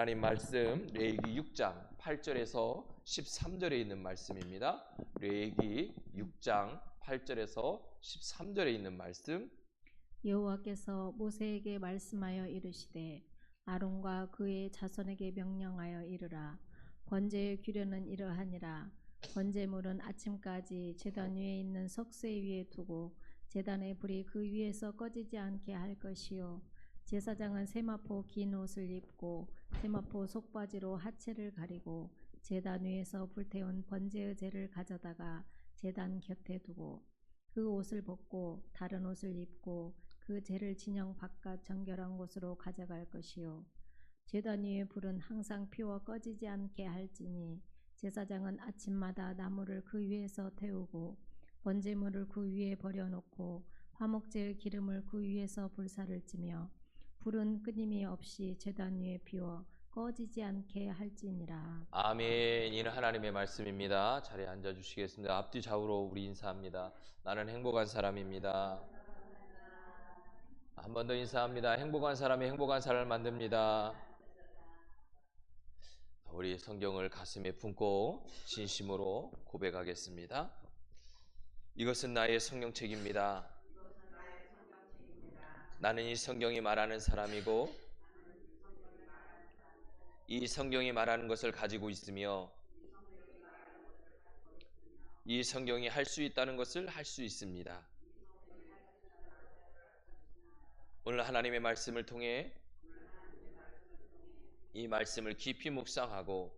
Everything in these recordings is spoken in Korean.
하나님 말씀 레위기 6장 8절에서 13절에 있는 말씀입니다. 레위기 6장 8절에서 13절에 있는 말씀. 여호와께서 모세에게 말씀하여 이르시되 아론과 그의 자손에게 명령하여 이르라. 번제의 규례는 이러하니라. 번제물은 아침까지 제단 위에 있는 석쇠 위에 두고 제단의 불이 그 위에서 꺼지지 않게 할 것이요, 제사장은 세마포 긴 옷을 입고 세마포 속바지로 하체를 가리고 제단 위에서 불태운 번제의 재를 가져다가 제단 곁에 두고 그 옷을 벗고 다른 옷을 입고 그 재를 진영 바깥 정결한 곳으로 가져갈 것이요, 제단 위의 불은 항상 피워 꺼지지 않게 할지니 제사장은 아침마다 나무를 그 위에서 태우고 번제물을 그 위에 버려놓고 화목제의 기름을 그 위에서 불사를 찌며 불은 끊임이 없이 제단 위에 피워 꺼지지 않게 할지니라. 아멘. 이는 하나님의 말씀입니다. 자리에 앉아주시겠습니다. 앞뒤 좌우로 우리 인사합니다. 나는 행복한 사람입니다. 한 번 더 인사합니다. 행복한 사람이 행복한 사람을 만듭니다. 우리 성경을 가슴에 품고 진심으로 고백하겠습니다. 이것은 나의 성경책입니다. 나는 이 성경이 말하는 사람이고 이 성경이 말하는 것을 가지고 있으며 이 성경이 할 수 있다는 것을 할 수 있습니다. 오늘 하나님의 말씀을 통해 이 말씀을 깊이 묵상하고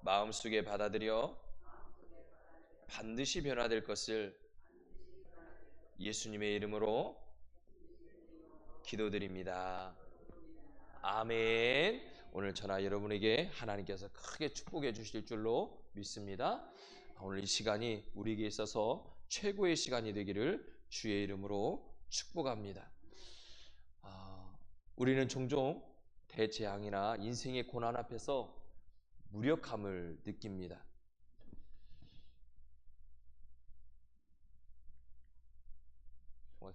마음속에 받아들여 반드시 변화될 것을 예수님의 이름으로 기도드립니다. 아멘. 오늘 저나 여러분에게 하나님께서 크게 축복해 주실 줄로 믿습니다. 오늘 이 시간이 우리에게 있어서 최고의 시간이 되기를 주의 이름으로 축복합니다. 우리는 종종 대재앙이나 인생의 고난 앞에서 무력함을 느낍니다.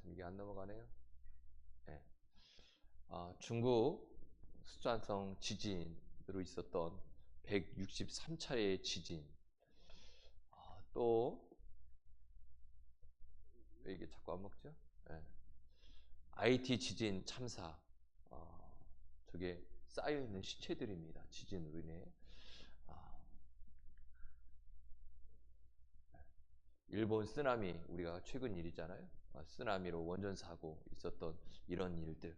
이게 안 넘어가네요. 네. 중국 수산성 지진으로 있었던 163차례의 지진, 또 왜 이게 자꾸 안 먹죠? 네. IT 지진 참사, 저게 쌓여있는 시체들입니다. 지진으로 인해. 일본 쓰나미, 우리가 최근 일이잖아요. 쓰나미로 원전 사고 있었던 이런 일들,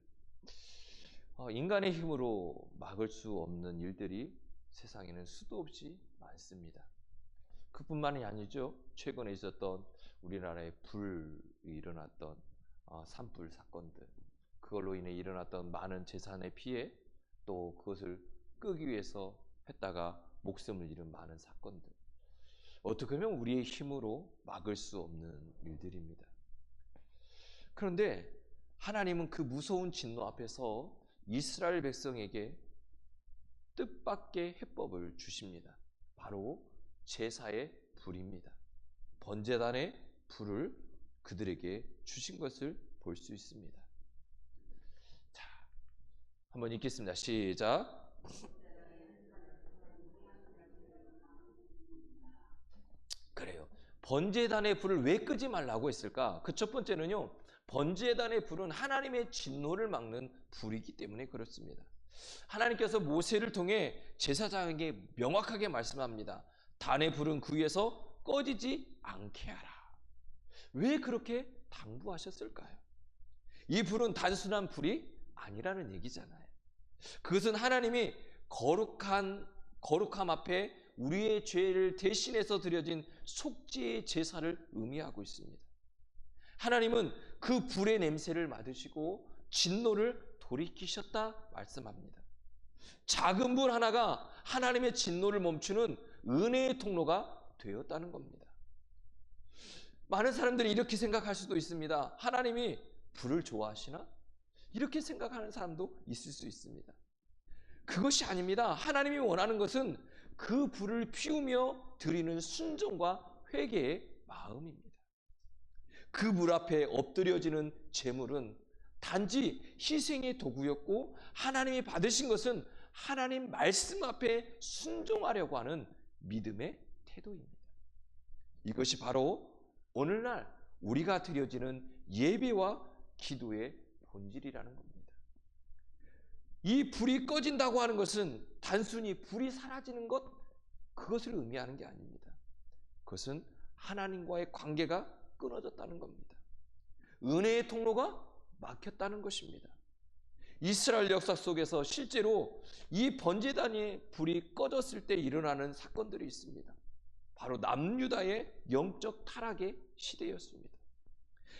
인간의 힘으로 막을 수 없는 일들이 세상에는 수도 없이 많습니다. 그뿐만이 아니죠. 최근에 있었던 우리나라에 불이 일어났던 산불 사건들, 그걸로 인해 일어났던 많은 재산의 피해, 또 그것을 끄기 위해서 했다가 목숨을 잃은 많은 사건들, 어떻게 보면 우리의 힘으로 막을 수 없는 일들입니다. 그런데 하나님은 그 무서운 진노 앞에서 이스라엘 백성에게 뜻밖의 해법을 주십니다. 바로 제사의 불입니다. 번제단의 불을 그들에게 주신 것을 볼 수 있습니다. 자, 한번 읽겠습니다. 시작. 그래요. 번제단의 불을 왜 끄지 말라고 했을까? 그 첫 번째는요, 번제단의 불은 하나님의 진노를 막는 불이기 때문에 그렇습니다. 하나님께서 모세를 통해 제사장에게 명확하게 말씀합니다. 단의 불은 그 위에서 꺼지지 않게 하라. 왜 그렇게 당부하셨을까요? 이 불은 단순한 불이 아니라는 얘기잖아요. 그것은 하나님이 거룩함 앞에 우리의 죄를 대신해서 드려진 속죄의 제사를 의미하고 있습니다. 하나님은 그 불의 냄새를 맡으시고 진노를 돌이키셨다 말씀합니다. 작은 불 하나가 하나님의 진노를 멈추는 은혜의 통로가 되었다는 겁니다. 많은 사람들이 이렇게 생각할 수도 있습니다. 하나님이 불을 좋아하시나? 이렇게 생각하는 사람도 있을 수 있습니다. 그것이 아닙니다. 하나님이 원하는 것은 그 불을 피우며 드리는 순종과 회개의 마음입니다. 그 불 앞에 엎드려지는 제물은 단지 희생의 도구였고, 하나님이 받으신 것은 하나님 말씀 앞에 순종하려고 하는 믿음의 태도입니다. 이것이 바로 오늘날 우리가 드려지는 예배와 기도의 본질이라는 겁니다. 이 불이 꺼진다고 하는 것은 단순히 불이 사라지는 것, 그것을 의미하는 게 아닙니다. 그것은 하나님과의 관계가 끊어졌다는 겁니다. 은혜의 통로가 막혔다는 것입니다. 이스라엘 역사 속에서 실제로 이 번제단의 불이 꺼졌을 때 일어나는 사건들이 있습니다. 바로 남유다의 영적 타락의 시대였습니다.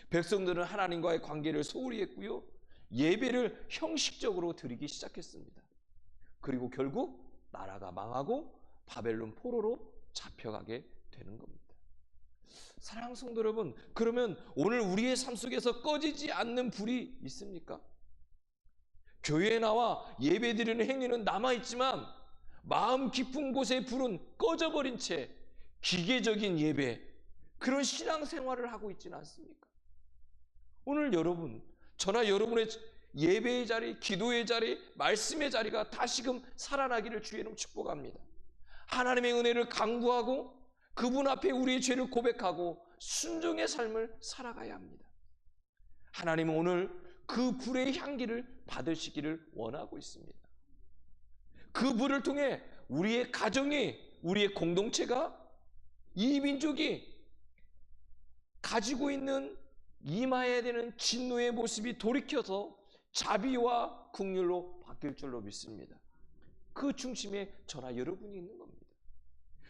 백성들은 하나님과의 관계를 소홀히 했고요, 예배를 형식적으로 드리기 시작했습니다. 그리고 결국 나라가 망하고 바벨론 포로로 잡혀가게 되는 겁니다. 사랑하는 성도 여러분, 그러면 오늘 우리의 삶 속에서 꺼지지 않는 불이 있습니까? 교회에 나와 예배드리는 행위는 남아있지만 마음 깊은 곳의 불은 꺼져버린 채 기계적인 예배, 그런 신앙생활을 하고 있지는 않습니까? 오늘 여러분, 저나 여러분의 예배의 자리, 기도의 자리, 말씀의 자리가 다시금 살아나기를 주의 이름으로 축복합니다. 하나님의 은혜를 강구하고 그분 앞에 우리의 죄를 고백하고 순종의 삶을 살아가야 합니다. 하나님은 오늘 그 불의 향기를 받으시기를 원하고 있습니다. 그 불을 통해 우리의 가정이, 우리의 공동체가, 이 민족이 가지고 있는 임해야 되는 진노의 모습이 돌이켜서 자비와 긍휼로 바뀔 줄로 믿습니다. 그 중심에 저나 여러분이 있는 겁니다.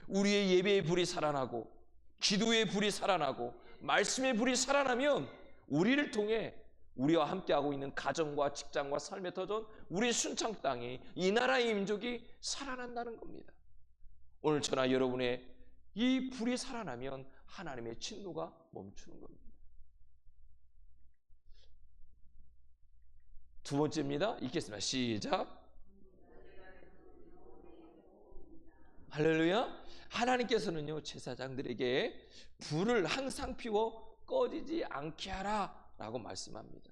우리의 예배의 불이 살아나고 기도의 불이 살아나고 말씀의 불이 살아나면 우리를 통해 우리와 함께하고 있는 가정과 직장과 삶의 터전, 우리 순창 땅이, 이 나라의 민족이 살아난다는 겁니다. 오늘 저나 여러분의 이 불이 살아나면 하나님의 진노가 멈추는 겁니다. 두 번째입니다. 읽겠습니다. 시작. 할렐루야. 하나님께서는요, 제사장들에게 불을 항상 피워 꺼지지 않게 하라 라고 말씀합니다.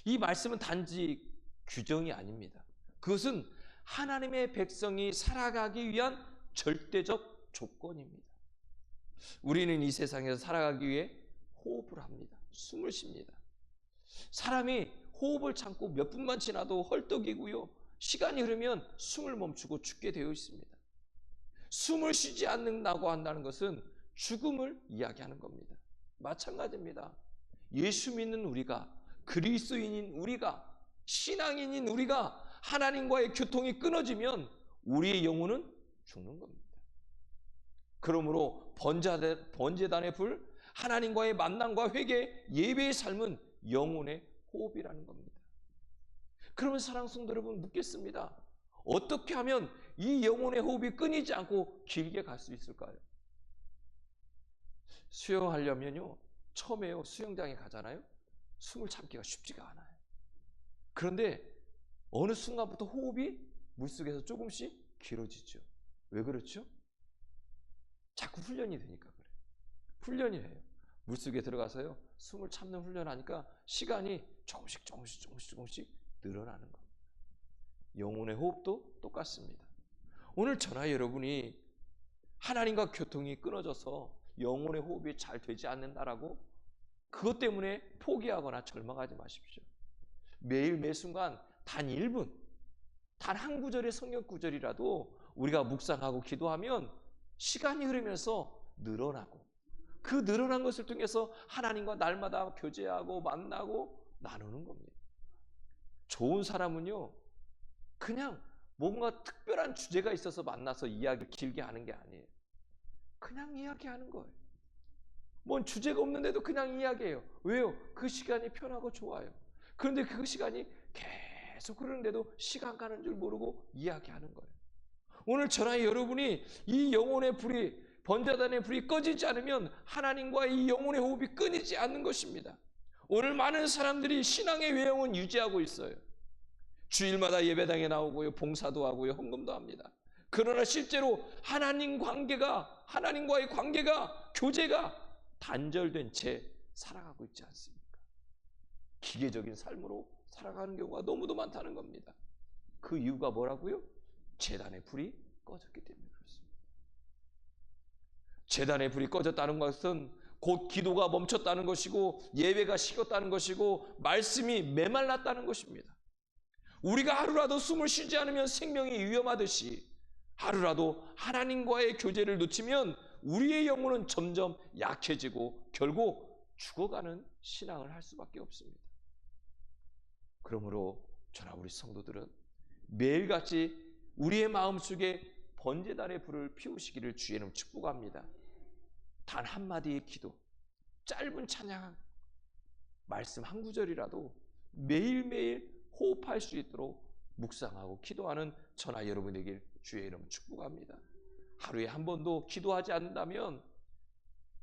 이 말씀은 단지 규정이 아닙니다. 그것은 하나님의 백성이 살아가기 위한 절대적 조건입니다. 우리는 이 세상에서 살아가기 위해 호흡을 합니다. 숨을 쉽니다. 사람이 호흡을 참고 몇 분만 지나도 헐떡이고요, 시간이 흐르면 숨을 멈추고 죽게 되어 있습니다. 숨을 쉬지 않는다고 한다는 것은 죽음을 이야기하는 겁니다. 마찬가지입니다. 예수 믿는 우리가, 그리스도인인 우리가, 신앙인인 우리가 하나님과의 교통이 끊어지면 우리의 영혼은 죽는 겁니다. 그러므로 번제단의 불, 하나님과의 만남과 회개, 예배의 삶은 영혼의 호흡이라는 겁니다. 그러면 사랑하는 성도 여러분, 묻겠습니다. 어떻게 하면 이 영혼의 호흡이 끊이지 않고 길게 갈 수 있을까요? 수영하려면요, 처음에요, 수영장에 가잖아요. 숨을 참기가 쉽지가 않아요. 그런데 어느 순간부터 호흡이 물속에서 조금씩 길어지죠. 왜 그렇죠? 자꾸 훈련이 되니까 그래요. 훈련이 해요. 물속에 들어가서요, 숨을 참는 훈련하니까 시간이 조금씩 늘어나는 겁니다. 영혼의 호흡도 똑같습니다. 오늘 저나 여러분이 하나님과 교통이 끊어져서 영혼의 호흡이 잘 되지 않는다라고 그것 때문에 포기하거나 절망하지 마십시오. 매일 매순간 단 1분, 단 한 구절의 성경 구절이라도 우리가 묵상하고 기도하면 시간이 흐르면서 늘어나고, 그 늘어난 것을 통해서 하나님과 날마다 교제하고 만나고 나누는 겁니다. 좋은 사람은요, 그냥 뭔가 특별한 주제가 있어서 만나서 이야기를 길게 하는 게 아니에요. 그냥 이야기하는 거예요. 뭔 주제가 없는데도 그냥 이야기해요. 왜요? 그 시간이 편하고 좋아요. 그런데 그 시간이 계속 흐르는데도 시간 가는 줄 모르고 이야기하는 거예요. 오늘 저나 여러분이 이 영혼의 불이, 번제단의 불이 꺼지지 않으면 하나님과 이 영혼의 호흡이 끊이지 않는 것입니다. 오늘 많은 사람들이 신앙의 외형은 유지하고 있어요. 주일마다 예배당에 나오고요, 봉사도 하고요, 헌금도 합니다. 그러나 실제로 하나님과의 관계가, 교제가 단절된 채 살아가고 있지 않습니까? 기계적인 삶으로 살아가는 경우가 너무도 많다는 겁니다. 그 이유가 뭐라고요? 제단의 불이 꺼졌기 때문에 그렇습니다. 제단의 불이 꺼졌다는 것은 곧 기도가 멈췄다는 것이고 예배가 식었다는 것이고 말씀이 메말랐다는 것입니다. 우리가 하루라도 숨을 쉬지 않으면 생명이 위험하듯이 하루라도 하나님과의 교제를 놓치면 우리의 영혼은 점점 약해지고 결국 죽어가는 신앙을 할 수밖에 없습니다. 그러므로 저나 우리 성도들은 매일같이 우리의 마음속에 번제단의 불을 피우시기를 주의 이름 축복합니다. 단 한마디의 기도, 짧은 찬양, 말씀 한 구절이라도 매일매일 호흡할 수 있도록 묵상하고 기도하는 저나 여러분에게 주의 이름 축복합니다. 하루에 한 번도 기도하지 않는다면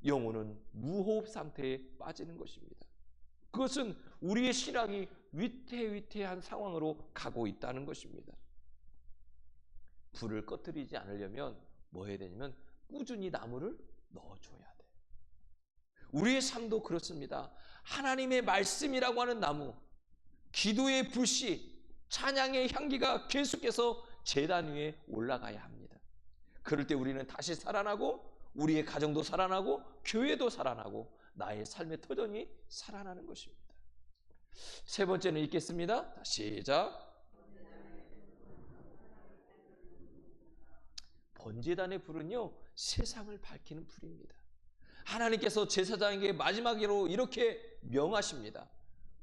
영혼은 무호흡 상태에 빠지는 것입니다. 그것은 우리의 신앙이 위태위태한 상황으로 가고 있다는 것입니다. 불을 꺼뜨리지 않으려면 뭐 해야 되냐면 꾸준히 나무를 넣어줘야 돼. 우리의 삶도 그렇습니다. 하나님의 말씀이라고 하는 나무, 기도의 불씨, 찬양의 향기가 계속해서 제단 위에 올라가야 합니다. 그럴 때 우리는 다시 살아나고 우리의 가정도 살아나고 교회도 살아나고 나의 삶의 터전이 살아나는 것입니다. 세 번째는 읽겠습니다. 시작. 번제단의 불은요, 세상을 밝히는 불입니다. 하나님께서 제사장에게 마지막으로 이렇게 명하십니다.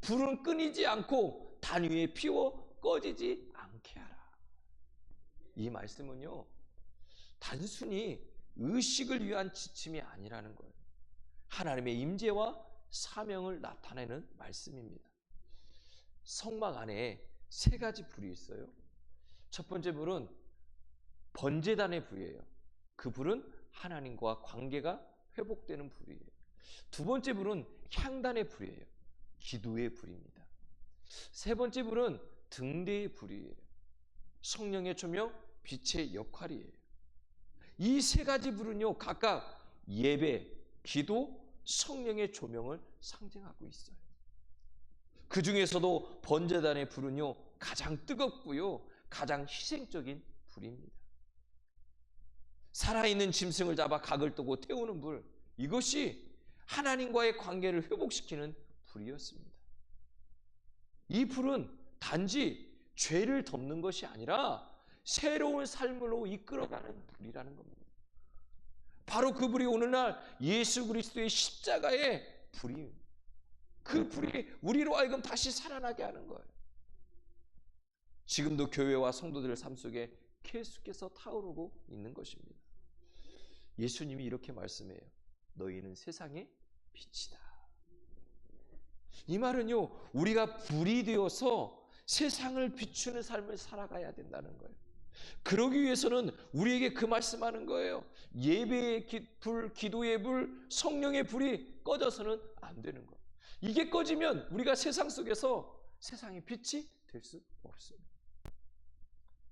불은 끊이지 않고 단 위에 피워 꺼지지 않게 하라. 이 말씀은요, 단순히 의식을 위한 지침이 아니라는 거예요. 하나님의 임재와 사명을 나타내는 말씀입니다. 성막 안에 세 가지 불이 있어요. 첫 번째 불은 번제단의 불이에요. 그 불은 하나님과 관계가 회복되는 불이에요. 두 번째 불은 향단의 불이에요. 기도의 불입니다. 세 번째 불은 등대의 불이에요. 성령의 조명, 빛의 역할이에요. 이 세 가지 불은요, 각각 예배, 기도, 성령의 조명을 상징하고 있어요. 그 중에서도 번제단의 불은요, 가장 뜨겁고요, 가장 희생적인 불입니다. 살아있는 짐승을 잡아 각을 뜨고 태우는 불, 이것이 하나님과의 관계를 회복시키는 불이었습니다. 이 불은 단지 죄를 덮는 것이 아니라 새로운 삶으로 이끌어가는 불이라는 겁니다. 바로 그 불이 오늘날 예수 그리스도의 십자가의 불이, 그 불이 우리로 하여금 다시 살아나게 하는 거예요. 지금도 교회와 성도들의 삶 속에 계속해서 타오르고 있는 것입니다. 예수님이 이렇게 말씀해요. 너희는 세상의 빛이다. 이 말은요, 우리가 불이 되어서 세상을 비추는 삶을 살아가야 된다는 거예요. 그러기 위해서는 우리에게 그 말씀하는 거예요. 예배의 불, 기도의 불, 성령의 불이 꺼져서는 안 되는 거예요. 이게 꺼지면 우리가 세상 속에서 세상의 빛이 될 수 없습니다.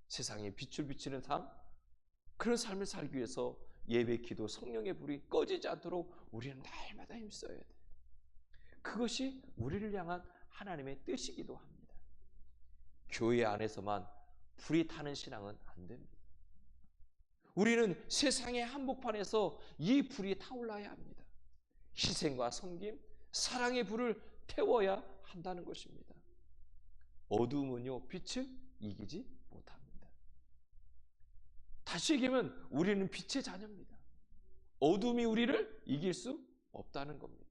세상에 빛을 비치는 삶, 그런 삶을 살기 위해서 예배, 기도, 성령의 불이 꺼지지 않도록 우리는 날마다 힘써야 돼요. 그것이 우리를 향한 하나님의 뜻이기도 합니다. 교회 안에서만 불이 타는 신앙은 안 됩니다. 우리는 세상의 한복판에서 이 불이 타올라야 합니다. 희생과 섬김, 사랑의 불을 태워야 한다는 것입니다. 어두움은요, 빛을 이기지 못합니다. 다시 얘기하면 우리는 빛의 자녀입니다. 어둠이 우리를 이길 수 없다는 겁니다.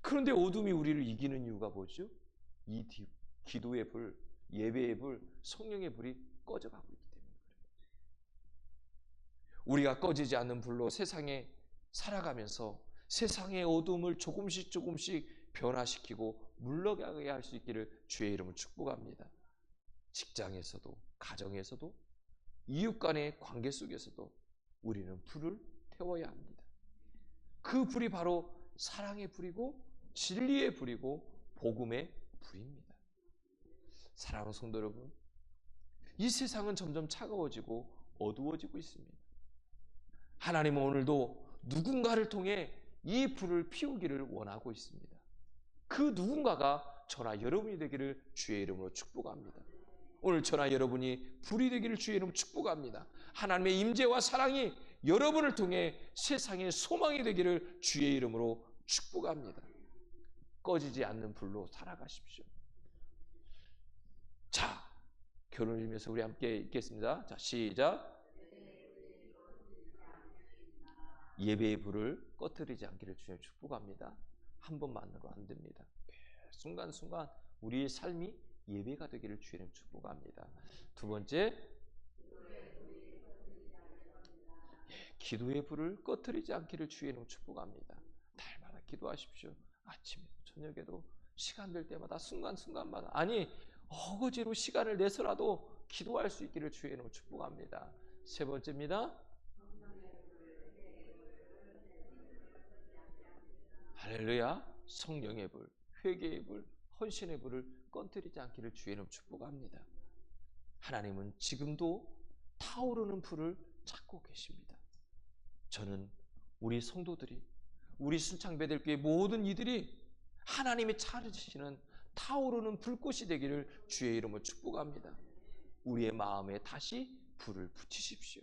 그런데 어둠이 우리를 이기는 이유가 뭐죠? 이 기도의 불, 예배의 불, 성령의 불이 꺼져가고 있기 때문에 그래요. 우리가 꺼지지 않는 불로 세상에 살아가면서 세상의 어둠을 조금씩 변화시키고 물러가게 할 수 있기를 주의 이름으로 축복합니다. 직장에서도, 가정에서도, 이웃 간의 관계 속에서도 우리는 불을 태워야 합니다. 그 불이 바로 사랑의 불이고 진리의 불이고 복음의 불입니다. 사랑하는 성도 여러분, 이 세상은 점점 차가워지고 어두워지고 있습니다. 하나님은 오늘도 누군가를 통해 이 불을 피우기를 원하고 있습니다. 그 누군가가 저나 여러분이 되기를 주의 이름으로 축복합니다. 오늘 저나 여러분이 불이 되기를 주의 이름으로 축복합니다. 하나님의 임재와 사랑이 여러분을 통해 세상의 소망이 되기를 주의 이름으로 축복합니다. 꺼지지 않는 불로 살아가십시오. 자, 결혼을 빌면서 우리 함께 읽겠습니다. 자, 시작. 예배의 불을 꺼뜨리지 않기를 주님 축복합니다. 한 번만으로 안 됩니다. 순간순간 우리의 삶이 예배가 되기를 주님 축복합니다. 두 번째, 기도의 불을 꺼뜨리지 않기를 주님 축복합니다. 날마다 기도하십시오. 아침에도 저녁에도 시간 될 때마다 순간순간마다, 아니 어거지로 시간을 내서라도 기도할 수 있기를 주의 이름으로 축복합니다. 세 번째입니다. 할렐루야. 성령의 불, 회개의 불, 헌신의 불을 꺼뜨리지 않기를 주의 이름으로 축복합니다. 하나님은 지금도 타오르는 불을 찾고 계십니다. 저는 우리 성도들이, 우리 순창배들교회 모든 이들이 하나님이 찾으시는 타오르는 불꽃이 되기를 주의 이름으로 축복합니다. 우리의 마음에 다시 불을 붙이십시오.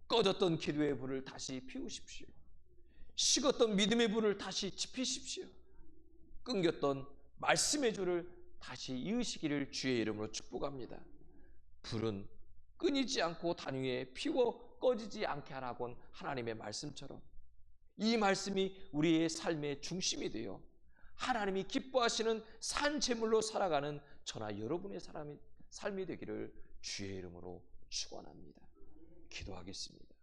꺼졌던 기도의 불을 다시 피우십시오. 식었던 믿음의 불을 다시 지피십시오. 끊겼던 말씀의 줄을 다시 이으시기를 주의 이름으로 축복합니다. 불은 끊이지 않고 단위에 피워 꺼지지 않게 하라곤 하나님의 말씀처럼 이 말씀이 우리의 삶의 중심이 되어 하나님이 기뻐하시는 산 제물로 살아가는 저나 여러분의 삶이 되기를 주의 이름으로 축원합니다. 기도하겠습니다.